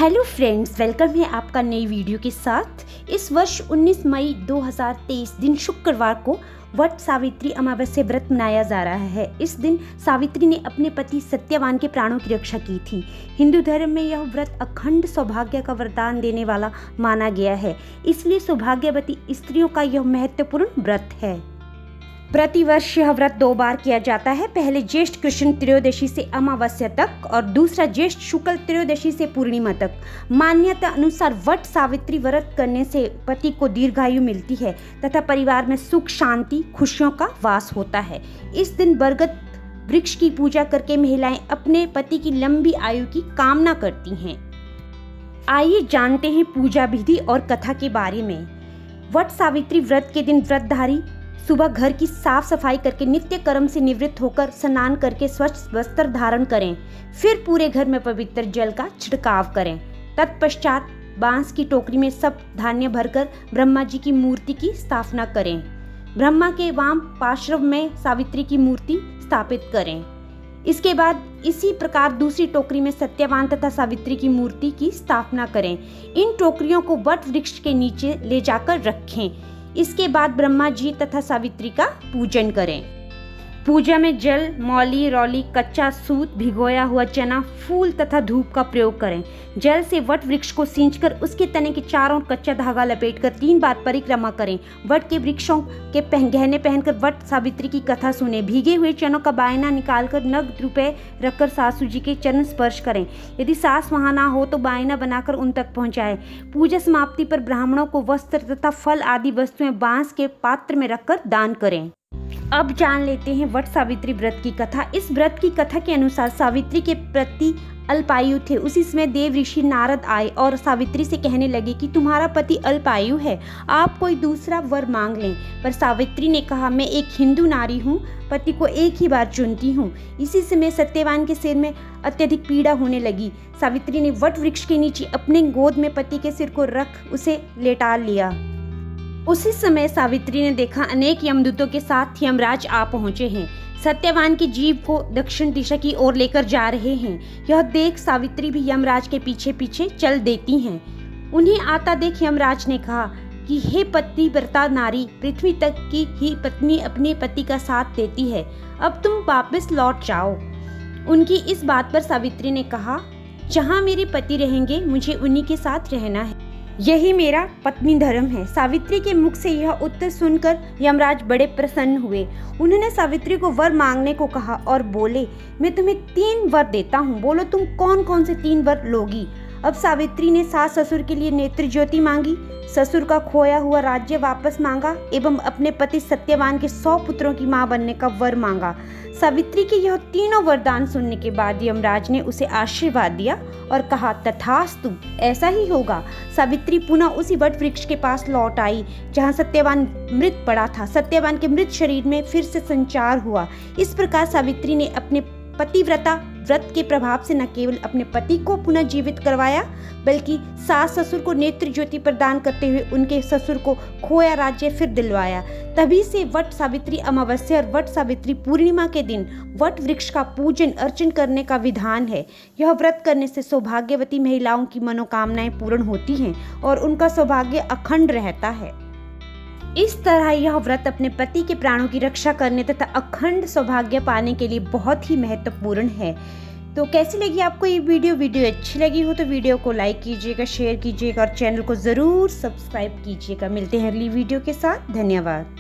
Hello friends, welcome है आपका नई वीडियो के साथ। इस वर्ष 19 मई 2023 दिन शुक्रवार को वट सावित्री अमावस्या व्रत मनाया जा रहा है। इस दिन सावित्री ने अपने पति सत्यवान के प्राणों की रक्षा की थी। हिंदू धर्म में यह व्रत अखंड सौभाग्य का वरदान देने वाला माना गया है, इसलिए सौभाग्यवती स्त्रियों का यह महत्वपूर्ण व्रत है। प्रतिवर्ष यह व्रत 2 बार किया जाता है, पहले ज्येष्ठ कृष्ण त्रयोदशी से अमावस्या तक और दूसरा ज्येष्ठ शुक्ल त्रयोदशी से पूर्णिमा तक। मान्यता अनुसार वट सावित्री व्रत करने से पति को दीर्घायु मिलती है तथा परिवार में सुख शांति खुशियों का वास होता है। इस दिन बरगद वृक्ष की पूजा करके महिलाएं अपने पति की लंबी आयु की कामना करती हैं। आइए जानते हैं पूजा विधि और कथा के बारे में। वट सावित्री व्रत के दिन व्रतधारी सुबह घर की साफ सफाई करके नित्य कर्म से निवृत्त होकर स्नान करके स्वच्छ वस्त्र धारण करें। फिर पूरे घर में पवित्र जल का छिड़काव करें। तत्पश्चात बांस की टोकरी में सब धान्य भरकर ब्रह्मा जी की मूर्ति की स्थापना करें। ब्रह्मा के वाम पार्श्व में सावित्री की मूर्ति स्थापित करें। इसके बाद इसी प्रकार दूसरी टोकरी में सत्यवान तथा सावित्री की मूर्ति की स्थापना करें। इन टोकरियों को वट वृक्ष के नीचे ले जाकर रखें। इसके बाद ब्रह्मा जी तथा सावित्री का पूजन करें। पूजा में जल, मौली, रौली, कच्चा सूत, भिगोया हुआ चना, फूल तथा धूप का प्रयोग करें। जल से वट वृक्ष को सींचकर उसके तने के चारों ओर कच्चा धागा लपेटकर 3 बार परिक्रमा करें। वट के वृक्षों के गहने पहनकर वट सावित्री की कथा सुने। भीगे हुए चनों का बायना निकालकर नगद रुपए रखकर सासू जी के चरण स्पर्श करें। यदि सास वहां ना हो तो बायना बनाकर उन तक पहुंचाएं। पूजा समाप्ति पर ब्राह्मणों को वस्त्र तथा फल आदि वस्तुएं बांस के पात्र में रखकर दान करें। अब जान लेते हैं वट सावित्री व्रत की कथा। इस व्रत की कथा के अनुसार सावित्री के प्रति अल्पायु थे। उसी समय देव ऋषि नारद आए और सावित्री से कहने लगे कि तुम्हारा पति अल्पायु है, आप कोई दूसरा वर मांग लें। पर सावित्री ने कहा, मैं एक हिंदू नारी हूँ, पति को एक ही बार चुनती हूँ। इसी समय सत्यवान के सिर में अत्यधिक पीड़ा होने लगी। सावित्री ने वट वृक्ष के नीचे अपने गोद में पति के सिर को रख उसे लेटा लिया। उसी समय सावित्री ने देखा अनेक यमदूतों के साथ यमराज आ पहुंचे हैं। सत्यवान की जीभ को दक्षिण दिशा की ओर लेकर जा रहे हैं। यह देख सावित्री भी यमराज के पीछे पीछे चल देती हैं। उन्हें आता देख यमराज ने कहा कि हे पतिव्रता नारी, पृथ्वी तक की ही पत्नी अपने पति का साथ देती है, अब तुम वापस लौट जाओ। उनकी इस बात पर सावित्री ने कहा, जहाँ मेरे पति रहेंगे मुझे उन्हीं के साथ रहना है, यही मेरा पत्नी धर्म है। सावित्री के मुख से यह उत्तर सुनकर यमराज बड़े प्रसन्न हुए। उन्होंने सावित्री को वर मांगने को कहा और बोले, मैं तुम्हें 3 वर देता हूँ, बोलो तुम कौन कौन से 3 वर लोगी। अब सावित्री ने सास ससुर के लिए नेत्र ज्योति मांगी, ससुर का खोया हुआ राज्य वापस मांगा एवं अपने पति सत्यवान के 100 पुत्रों की मां बनने का वर मांगा। सावित्री के यह तीनों वरदान सुनने के बाद यमराज ने उसे आशीर्वाद दिया और कहा, तथास्तु, ऐसा ही होगा। सावित्री पुनः उसी वट वृक्ष के पास लौट आई जहां सत्यवान मृत पड़ा था। सत्यवान के मृत शरीर में फिर से संचार हुआ। इस प्रकार सावित्री ने अपने पतिव्रता व्रत के प्रभाव से न केवल अपने पति को पुनः जीवित करवाया, बल्कि सास ससुर को नेत्र ज्योति प्रदान करते हुए उनके ससुर को खोया राज्य फिर दिलवाया। तभी से वट सावित्री अमावस्या और वट सावित्री पूर्णिमा के दिन वट वृक्ष का पूजन अर्चन करने का विधान है। यह व्रत करने से सौभाग्यवती महिलाओं की मनोकामनाएं पूर्ण होती हैं और उनका सौभाग्य अखंड रहता है। इस तरह यह व्रत अपने पति के प्राणों की रक्षा करने तथा अखंड सौभाग्य पाने के लिए बहुत ही महत्वपूर्ण है। तो कैसी लगी आपको ये वीडियो अच्छी लगी हो तो वीडियो को लाइक कीजिएगा, शेयर कीजिएगा और चैनल को ज़रूर सब्सक्राइब कीजिएगा। मिलते हैं अगली वीडियो के साथ। धन्यवाद।